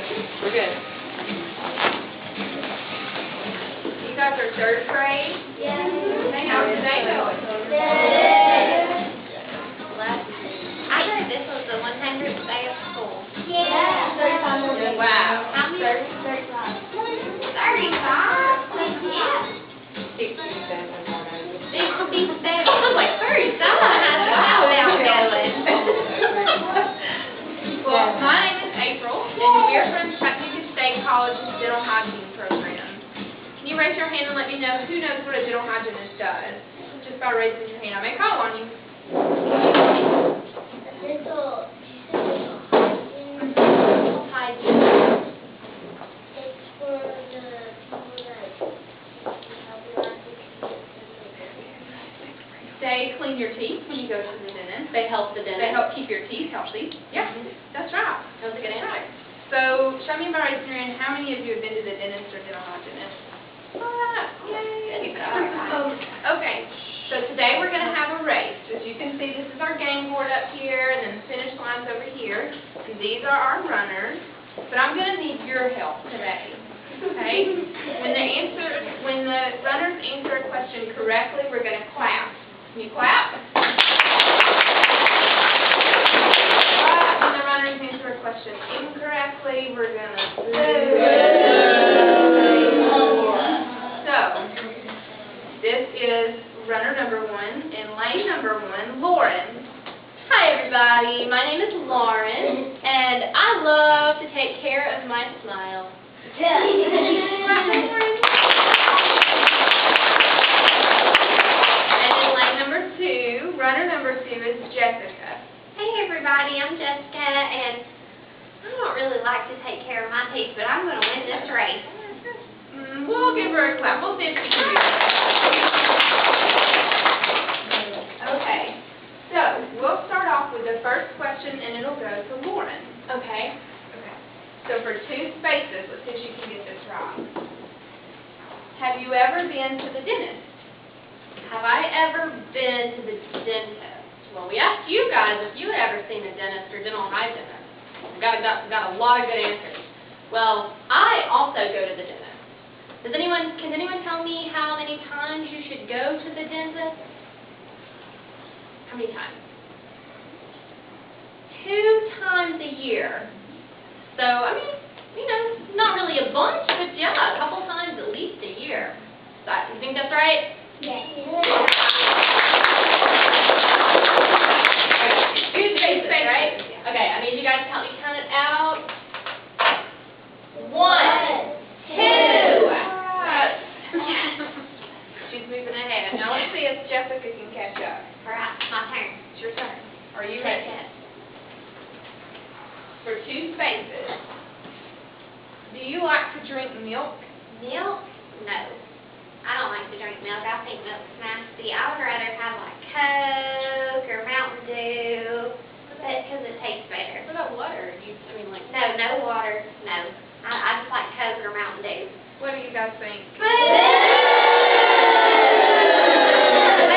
We're good. You guys are third grade? Yeah. How are they going? I heard this was the 100th day of school. Yeah. 35 more days. Wow. How many? 35. 35? Yeah. 67 more days. 67. I was like, 37? Wow, now going. Well, my name is April, and we're from Chattanooga State College's Dental Hygiene Program. Can you raise your hand and let me know who knows what a dental hygienist does? Just by raising your hand. I may call on you. Dental Hygiene. it's for the people that help you out They clean your teeth when you go to the dentist. They help the dentist. They help keep your teeth healthy. Yeah, that's right. That was a good That's answer. right. So, show me by raising your hand, how many of you have been to the dentist or dental hygienist? Yay! Okay, so today we're going to have a race. As you can see, this is our game board up here, and then the finish line's over here. And these are our runners. But I'm going to need your help today. Okay? When the runners answer a question correctly, we're going to clap. Can you clap? When the runners answer a question incorrectly, we're going to So, this is runner number 1 and lane number 1, Lauren. Hi everybody, my name is Lauren, and I love to take care of my smile. Right, Lauren? And then lane number 2, runner number 2 is Jessica. Hey everybody, I'm Jessica, and I don't really like to take care of my teeth, but I'm going to win this race. We'll give her a clap. We'll see if she can do that. Okay. So, we'll start off with the first question, and it'll go to Lauren. Okay. Okay. So, for 2 spaces, let's see if she can get this right. Have you ever been to the dentist? Have I ever been to the dentist? Well, we asked you guys if you had ever seen a dentist or dental hygienist. We got a lot of good answers. Well, I also go to the dentist. Can anyone tell me how many times you should go to the dentist? How many times? 2 times a year. So, I mean, not really a bunch, but yeah, a couple times at least a year. You think that's right? Yes. Good spaces, right? Okay, I need you guys to help me count it out. 1, 2. She's moving ahead. Now, let's see if Jessica can catch up. Alright, my turn. It's your turn. Are you ready? For 2 spaces. Do you like to drink milk? Milk? No. I don't like to drink milk. I think milk's nasty. I would rather have like Coke or Mountain Dew because it tastes better. What about water? No water. No. I just like Coke or Mountain Dew. What do you guys think? But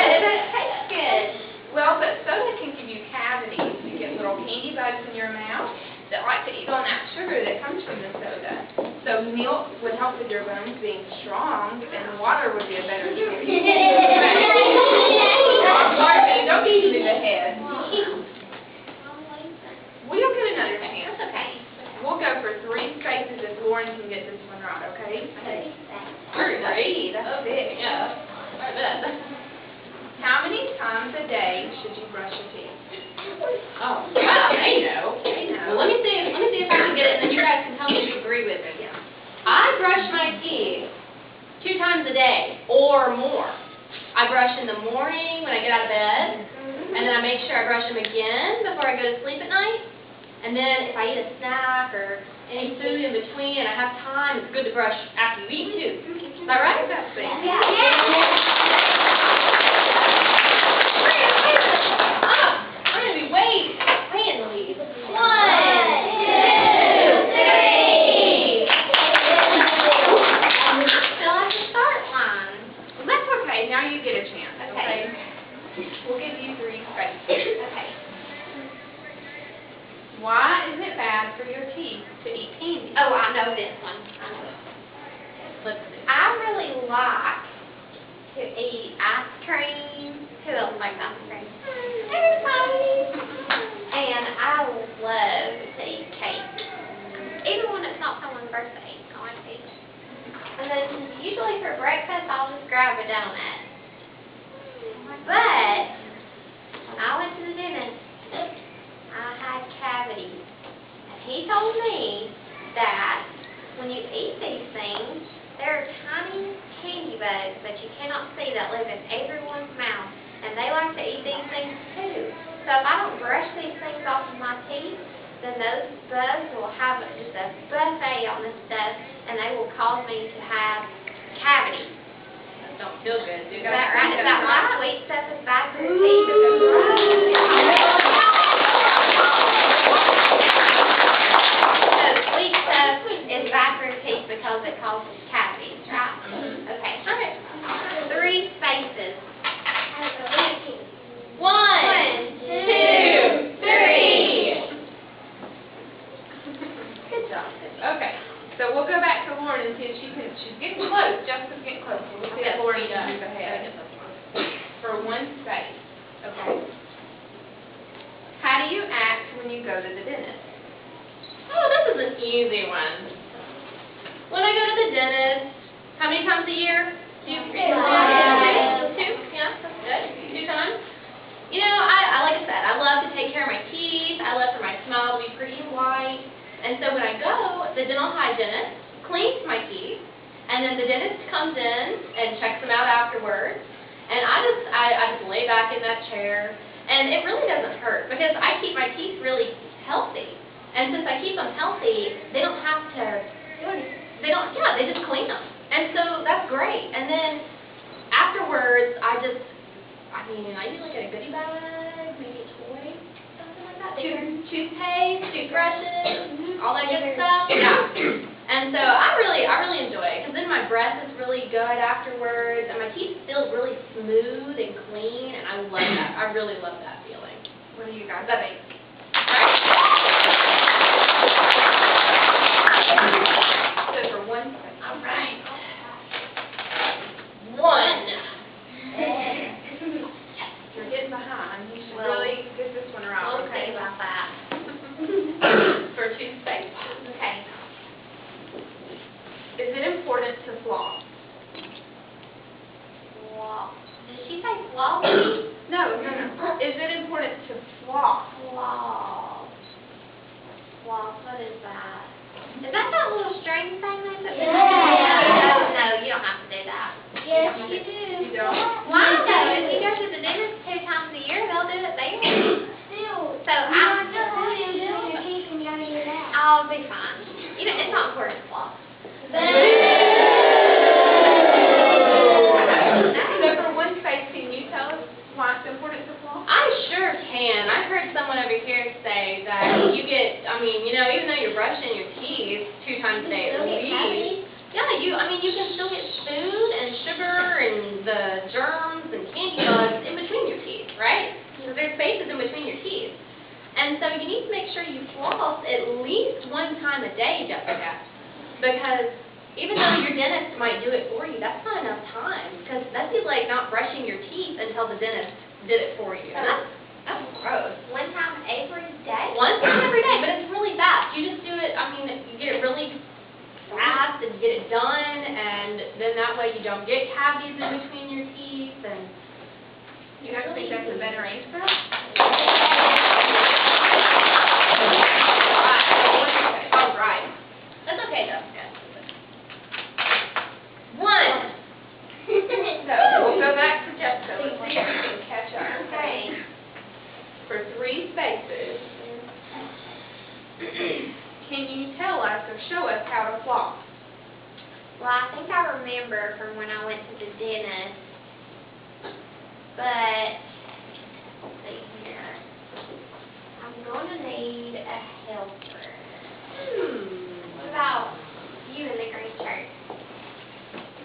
it tastes good. Well, but soda can give you cavities. You get little candy bugs in your mouth that like to eat on that sugar that comes from the soda. So milk would help with your bones being strong, and water would be a better choice. Don't be to the head. We'll get another chance. That's okay. We'll go for 3 spaces if Lauren can get this one right, okay? Okay. 3, that's big. Yeah. I bet. How many times a day should you brush your teeth? Oh, yeah, they know. Well, let me see if I can get it, and then you guys can tell me if you agree with me. Yeah. I brush my teeth 2 times a day or more. I brush in the morning when I get out of bed, and then I make sure I brush them again before I go to sleep at night. And then if I eat a snack or any food in between and I have time, it's good to brush after you eat too. Is that right? That's it. Yeah. I'm going to be way in the lead. 1, 2, 3. Still at the start line. Well, that's okay. Now you get a chance, Okay. We'll give you 3 spaces. Okay. Why is it bad for your teeth to eat candy. Oh, I know this one. I know this one. Let's see. I really like to eat ice cream. Who else likes ice cream? Everybody. And I love to eat cake. Even when it's not someone's birthday, I like to eat it. And then usually for breakfast, I'll just grab a donut. But when I went to the dentist, I had cavities. And he told me that when you eat these things, there are tiny candy bugs that you cannot see that live in everyone's mouth. And they like to eat these things too. So if I don't brush these things off of my teeth, then those bugs will have just a buffet on this stuff, and they will cause me to have cavities. Don't feel good, do Is that right? Is that why sweet stuff is bad for your teeth? So sweet stuff is bad for your teeth because it causes cavities, right? Okay. 3 spaces. 1, 2, 3. Good job. Okay, so we'll go back to Lauren and see if she can, she's getting close, Jessica's getting close. So we'll see if Lauren can move ahead for 1 space, okay? How do you act when you go to the dentist? Oh, this is an easy one. When I go to the dentist, how many times a year? 2? 2? Yeah, that's good. 2 times. You know, I like I said, I love to take care of my teeth. I love for my smile to be pretty and white. And so when I go, the dental hygienist cleans my teeth, and then the dentist comes in and checks them out afterwards. And I just lay back in that chair, and it really doesn't hurt because I keep my teeth really healthy. And since I keep them healthy, they don't have to do anything. They just clean them. And so that's great. And then afterwards, I usually get a goodie bag, maybe a toy, something like that. Toothpaste, toothbrushes, all that good stuff. Yeah. And so I really enjoy it because then my breath is really good afterwards, and my teeth feel really smooth and clean, and I love that. I really love that feeling. What do you guys think? So for 1 space. All right. 1. You're getting behind. You should really get this one right. We'll see about that. For 2 spaces. Okay. Is it important to floss? Floss. Did she say floss? No. Is it important to floss? Floss. Floss. What is that? Is that little string thing they put? Yeah. No, you don't have to do that. Yes, you You do. don't? Why though? If you go to the dentist 2 times a year, they'll do it there. Still. So I'll be fine. You know, it's not important to floss. So for 1 space, can you tell us why it's important to floss? I sure can. I've heard someone over here say that you get, even though you're brushing your teeth 2 times a day at least, you can still get food and sugar and the germs and candy bugs in between your teeth, right? Because there's spaces in between your teeth. And so you need to make sure you floss at least 1 time a day, Jessica. Because even though your dentist might do it for you, that's not enough time. Because that'd be like not brushing your teeth until the dentist did it for you. And that's gross. 1 time every day? 1 time every day, but it's really fast. You just do it, you get it really fast and get it done, and then that way you don't get cavities in between your teeth. And You guys think that's a better answer? All right. That's okay though. 1. So we'll go back to Jessica. Let's see if we can catch up. Okay. For 3 spaces, can you tell us or show us how to floss? Well, I think I remember from when I went to the dentist, but let's see here. I'm going to need a helper. What about you in the green shirt?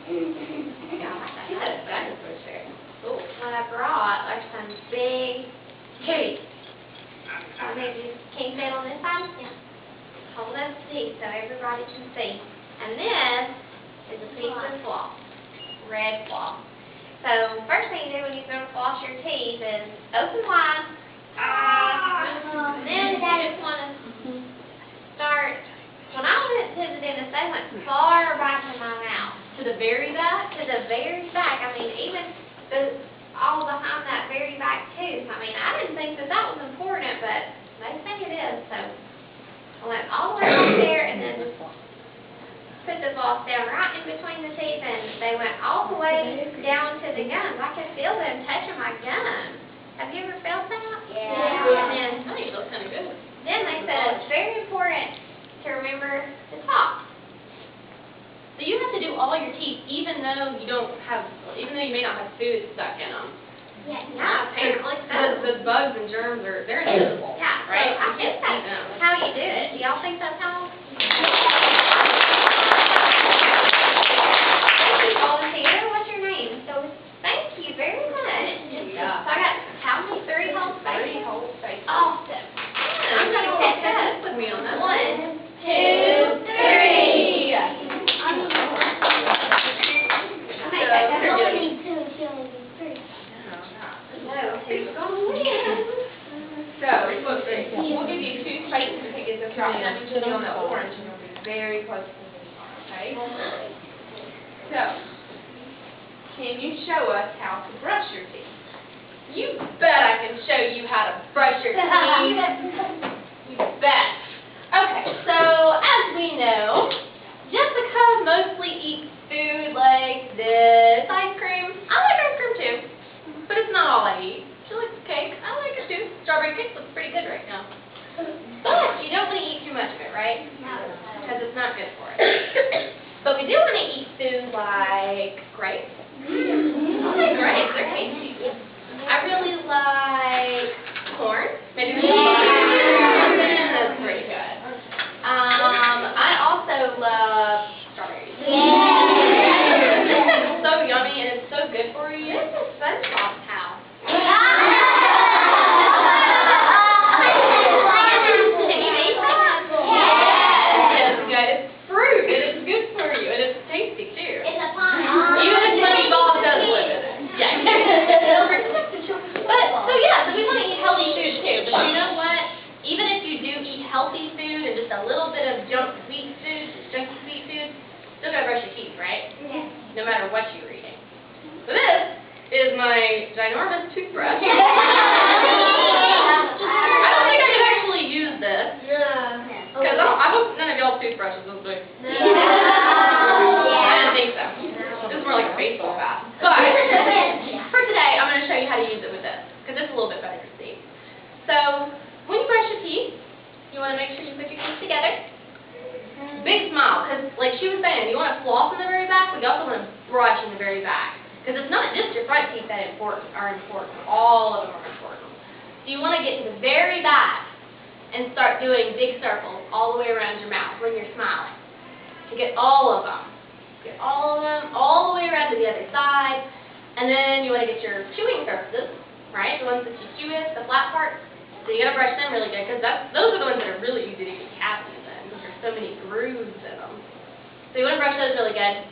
She said a dinosaur shirt. Cool. What I brought are some big teeth. Maybe can you fit on this side? Yeah. hold up the teeth so everybody can see. And this is a piece of floss, red floss. So first thing you do when you go to floss your teeth is open wide. Then you just want to start. When I went to the dentist, they went far back in my mouth. To the very back? To the very back. I mean, even all behind that very back tooth. I mean, I didn't think that was important, but they think it is. So I went all the way up there and then put the floss down right in between the teeth, and they went all the way down to the gums. I could feel them touching my gums. Have you ever felt that? Yeah. And I think it feels kind of good. then they said it's very important to remember to talk. So you have to do all your teeth, even though you may not have food stuck in them. Yeah, apparently so. The bugs and germs they're invisible. Yeah, right? so I think that's how you do it. Do y'all think that's how? Thank you, volunteer. What's your name? So thank you very much. Yeah. So I got how many? 3 whole spaces? 3 whole spaces. Awesome. I'm going to catch up with me on that. 1, 2, 3. So, we'll give you 2 spaces to get this right. Now you put on the orange and you'll be very close to this one, okay? So, can you show us how to brush your teeth? You bet I can show you how to brush your teeth. You bet. Okay, so as we know, Jessica mostly eats food like this. Ice cream. I like ice cream too, but it's not all I eat. She likes cake. I like it too. Strawberry cake looks pretty good right now. But you don't want to eat too much of it, right? Because it's not good for us. But we do want to eat food like grapes. I like grapes. They're tasty. I really like corn. Maybe that's pretty good. I also love strawberries. It's so yummy and it's so good for you. This is SpongeBob's house. Can you eat that? Yes, good. It's fruit and it's good for you and it's tasty too. It's a pond. Even if SpongeBob does live in it. Yeah. So we want to eat healthy food too. But you know what? Even if you do eat healthy food and just a little bit of junky sweet food, still gotta brush your teeth, right? Yeah. No matter what you're eating. So this is my ginormous toothbrush. I don't think I can actually use this. Because I hope none of y'all's toothbrushes look big. I didn't think so. This is more like a baseball bat. But for today, I'm going to show you how to use it with this. Because it's a little bit better to see. So, when you brush your teeth, you want to make sure you put your teeth together. Big smile, because like she was saying, you want to floss in the very back, but you also want to brush in the very back. Because it's not just your front teeth that are important. All of them are important. So you want to get to the very back and start doing big circles all the way around your mouth when you're smiling. To get all of them. Get all of them all the way around to the other side. And then you want to get your chewing surfaces, right? The ones that you chew with, the flat parts. So you got to brush them really good because those are the ones that are really easy to get cavities in because there's so many grooves in them. So you want to brush those really good.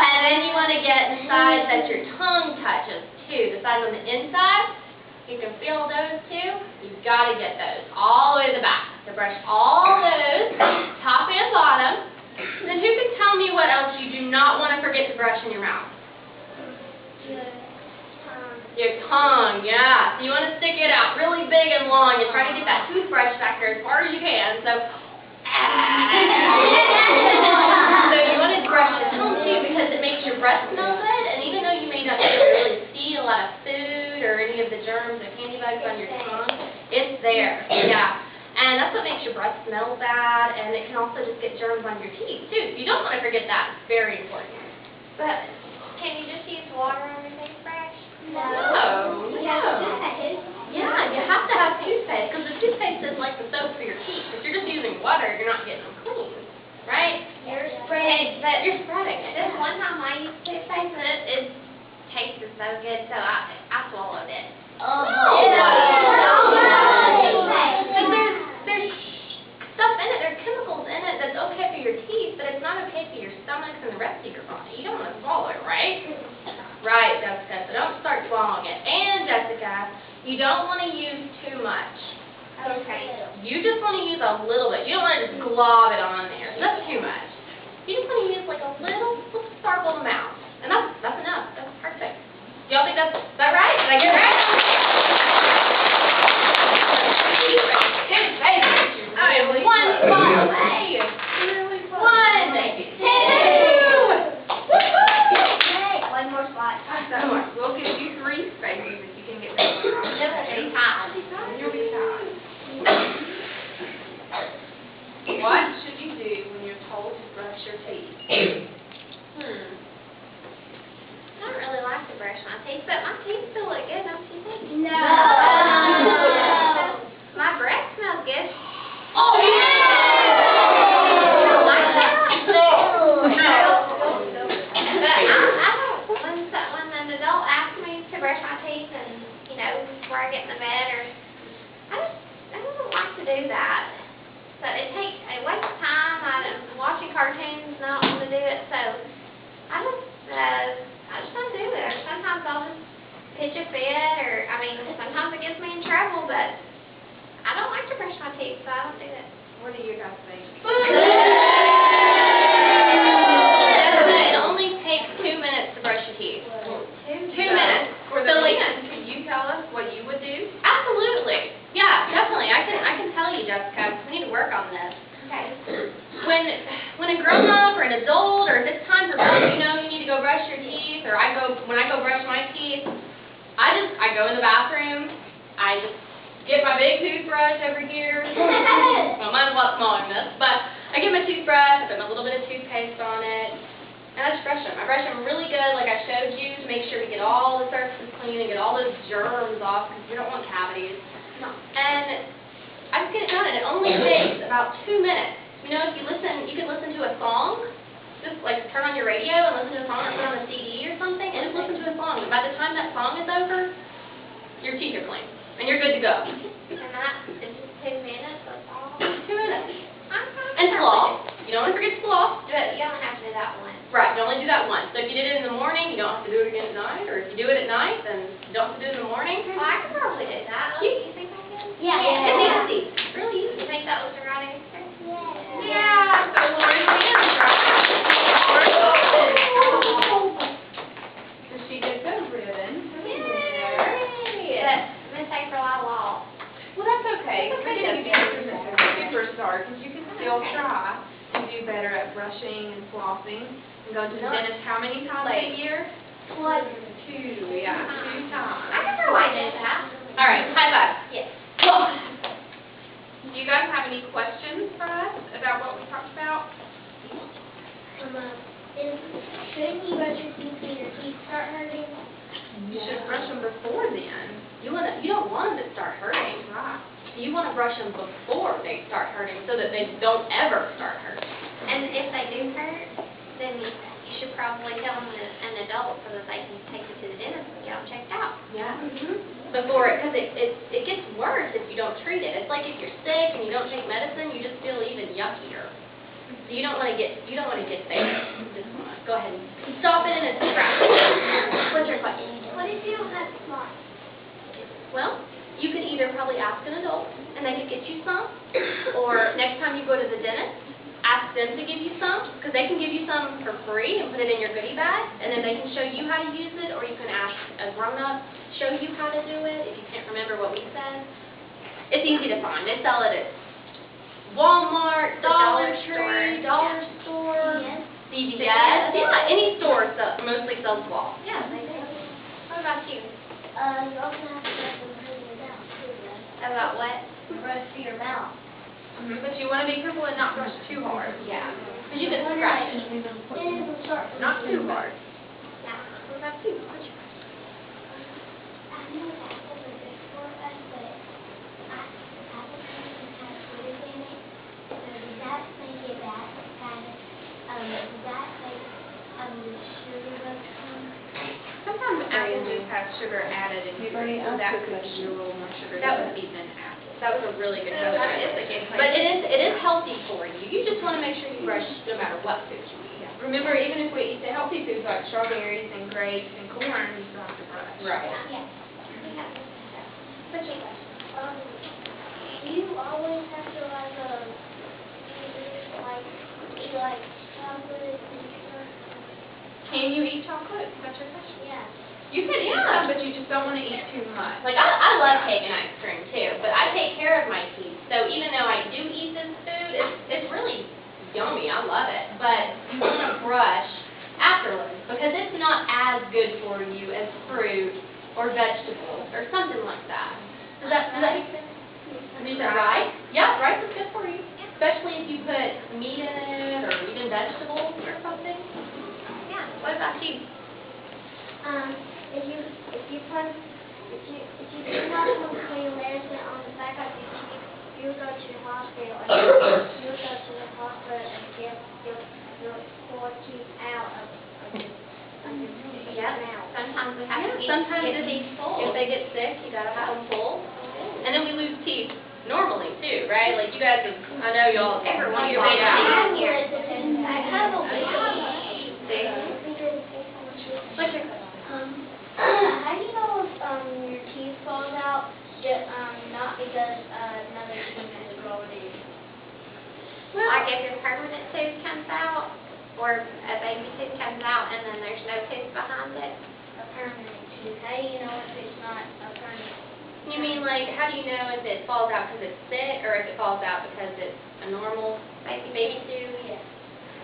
And then you want to get the sides that your tongue touches too. The sides on the inside, you can feel those too. You've got to get those all the way to the back. So brush all those, top and bottom. And then who can tell me what else you do not want to forget to brush in your mouth? Your tongue, yeah. So you want to stick it out really big and long and try to get that toothbrush back there as far as you can. So, so you want to brush your tongue too because it makes your breath smell good. And even though you may not really see a lot of food or any of the germs or candy bugs on your tongue, it's there. Yeah. And that's what makes your breath smell bad, and it can also just get germs on your teeth too. So you don't want to forget that. It's very important. But can you just use water on your toothbrush? No. Yeah, you have to have toothpaste because the toothpaste is like the soap for your teeth. If you're just using water, you're not getting them clean, right? You're spreading. But You're spreading it. this one time I used toothpaste and it tasted so good, so I swallowed it. Oh. clog it. And Jessica, you don't want to use too much. Okay. You just want to use a little bit. You don't want to just glob it on there. That's too much. You just want to use like a little sparkle amount. And that's enough. That's perfect. Do y'all think that's right? Did I get it right? One small way. 1, 2. One more slide. One more. We'll give you 3 spaces if you can get that one right. Be tied. You'll be tied. What should you do when you're told to brush your teeth? I don't really like to brush my teeth, but my teeth still look good, don't you think? No. My breath smells good. Oh, yeah! You don't like that? No. But I don't, when an adult asks me to brush my teeth and, before I get in the bed, or, I don't like to do that. So it wastes time. Watching cartoons, not want to do it, so I just don't do it. Or sometimes I'll just pitch a fit, or, sometimes it gets me in trouble, but I don't like to brush my teeth, so I don't do it. What do you guys think? It only takes 2 minutes to brush your teeth. 2 minutes. For the men, can you tell us what you would do? Absolutely. Yeah, definitely. I can tell you, Jessica. We need to work on this. Okay. When a grown-up or an adult, or if it's time for both, you need to go brush your teeth, or when I go brush my teeth, I go in the bathroom, I just get my big toothbrush over here. Well, mine's a lot smaller than this, but I get my toothbrush, I put a little bit of toothpaste on it, and I just brush them. I brush them really good, like I showed you, to make sure we get all the surfaces clean and get all those germs off, because we don't want cavities. No. And I just get it done, and it only takes about 2 minutes. If you can listen to a song, just like turn on your radio and listen to a song, or put on a CD or something, and just listen to a song. And by the time that song is over, your teeth are clean, and you're good to go. And that is just 2 minutes, that's all. 2 minutes. And floss. You don't want to forget to floss. But you only have to do that once. Right, you only do that once. So if you did it in the morning, you don't have to do it again at night, or if you do it at night, then you don't have to do it in the morning. Well, I could probably do that. You think I can? Yeah. It's easy. Really easy. You think that was the right answer? Yeah. So we'll raise hands, right? She gets a ribbon. Yay! But Miss April, I lost. Well, that's okay. We're going to give you a superstar because you can still try to do better at brushing and flossing and go to the dentist how many times a year? 2. 2, yeah, 2 times. I can probably do that. All right, high five. Yes. Do you guys have any questions for us about what we talked about? Shouldn't you brush your teeth when your teeth start hurting? You should brush them before then. You don't want them to start hurting. Right. You want to brush them before they start hurting, so that they don't ever start hurting. And if they do hurt, then you should probably tell them an adult so that they can take you to the dentist and get them checked out. Yeah. Before because it gets worse if you don't treat it. It's like if you're sick and you don't take medicine, you just feel even yuckier. So you don't want to get there. You just want to go ahead and stop it in its tracks. What's your question? What if you don't have slots? Well, you could either probably ask an adult and they could get you some, or next time you go to the dentist, ask them to give you some, because they can give you some for free and put it in your goodie bag, and then they can show you how to use it, or you can ask a grown-up show you how to do it if you can't remember what we said. It's easy to find. They sell it at Walmart, Dollar Tree, Dollar Store, CVS. Yeah, any store mostly sells floss. Yeah, they do. What about you? You also have to brush them through your mouth too, right? About what? Brush through your mouth. But you want to be careful and not brush too hard. Yeah, because you can scratch it. Then it will start. Not too hard. Yeah. What about you? I know that wasn't good for us, but apple juice has sugars in it. So does that make it bad? Does that make the sugar bugs come? Sometimes apple juice has sugar added into it, so that could be a little more sugar than even apple. That was a really good That question. is a good question. But it is healthy for you. You just want to make sure you brush no matter what food you eat. Remember, even if we eat the healthy foods like strawberries and grapes and corn, you still have to brush. Right. Yeah. We have this. What's your question? Do you always have to eat chocolate and stuff? Can you eat chocolate? Is that your question? Yeah. You can eat some, but you just don't want to eat too much. Like, I love cake and ice cream too, but I take care of my teeth. So even though I do eat this food, it's really yummy. I love it. But you want to brush afterwards because it's not as good for you as fruit or vegetables or something like that. Does that make sense? Is that rice? Yeah, rice is good for you. Especially if you put meat in it or even vegetables or something. Yeah, what about you? If you do not want to clean medicine on the back of your teeth, you go to the hospital and get your poor teeth out of your Yep, mouth. sometimes we have to Sometimes get teeth pulled. if they get sick, you gotta have them pulled. And then we lose teeth normally too, right? Like you guys, I know y'all, every one of your babies. I have a What's your question? How do you know if your teeth falls out? Not because another tooth is growing in. Like if your permanent tooth comes out, or a baby tooth comes out and then there's no tooth behind it. A permanent tooth. How do you know if it's not a permanent? You mean like, how do you know if it falls out because it's sick or if it falls out because it's a normal baby tooth? Yeah.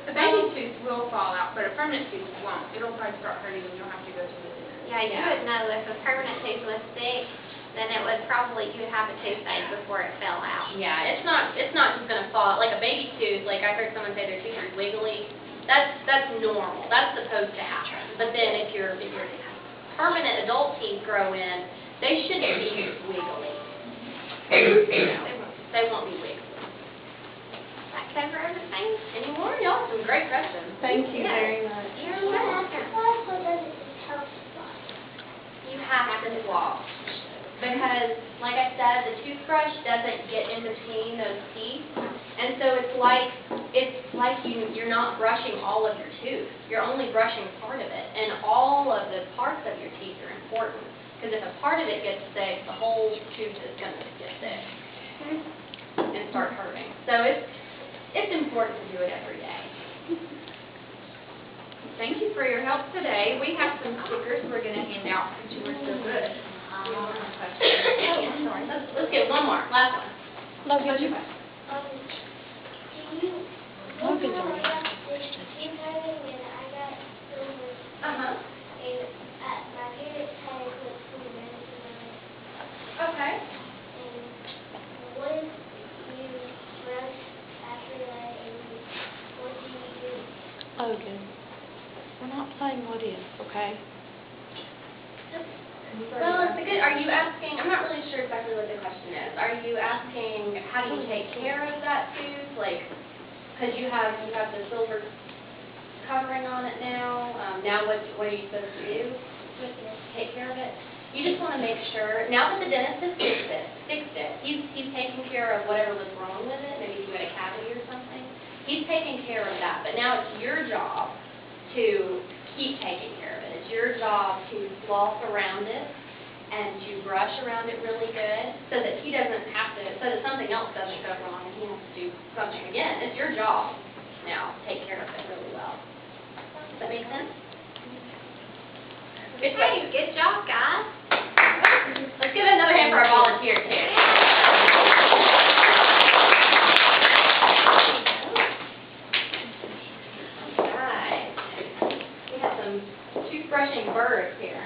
The baby tooth will fall out, but a permanent tooth won't. It'll probably start hurting and you'll have to go to the dentist. Yeah, you would know if a permanent tooth was sick, then it would probably, you would have a toothache before it fell out. Yeah, it's not just gonna fall out. Like a baby tooth, like I heard someone say their tooth is wiggly. That's normal. That's supposed to happen. But then if your permanent adult teeth grow in, they shouldn't be wiggly. They won't be wiggly. That cover everything? Any more? Y'all have some great questions. Thank you Yeah. very much. You're welcome. Also, does it help? You have to floss. Because, like I said, the toothbrush doesn't get in between those teeth. And so it's like you're not brushing all of your tooth. You're only brushing part of it. And all of the parts of your teeth are important. Because if a part of it gets sick, the whole tooth is going to get sick and start hurting. So it's important to do it every day. Thank you for your help today. We have some stickers we're going to hand out since you were so good. Oh, I'm sorry. Let's get one more. Last one. What's your question? Do you got this tooth having and I got silver Uh-huh. and my parents had to put some medicine on it. Okay. And what if you brush after that and what do you do? Logan, we're not playing what if, okay? Well, it's a good, are you asking, I'm not really sure exactly what the question is. Are you asking, how do you take care of that tooth? Like, because you have the silver covering on it now. Now what are you supposed to do to take care of it? You just want to make sure, now that the dentist has fixed it, he's taking care of whatever was wrong with it. Maybe you had a cavity or something. He's taking care of that. But now it's your job to keep taking care of it. It's your job to floss around it and to brush around it really good so that he doesn't have to, so that something else doesn't go wrong and he has to do something again. It's your job now to take care of it really well. Does that make sense? Good Hey, job. good job, guys. Let's give it another hand for our volunteer too. All right. We have some toothbrushing birds here.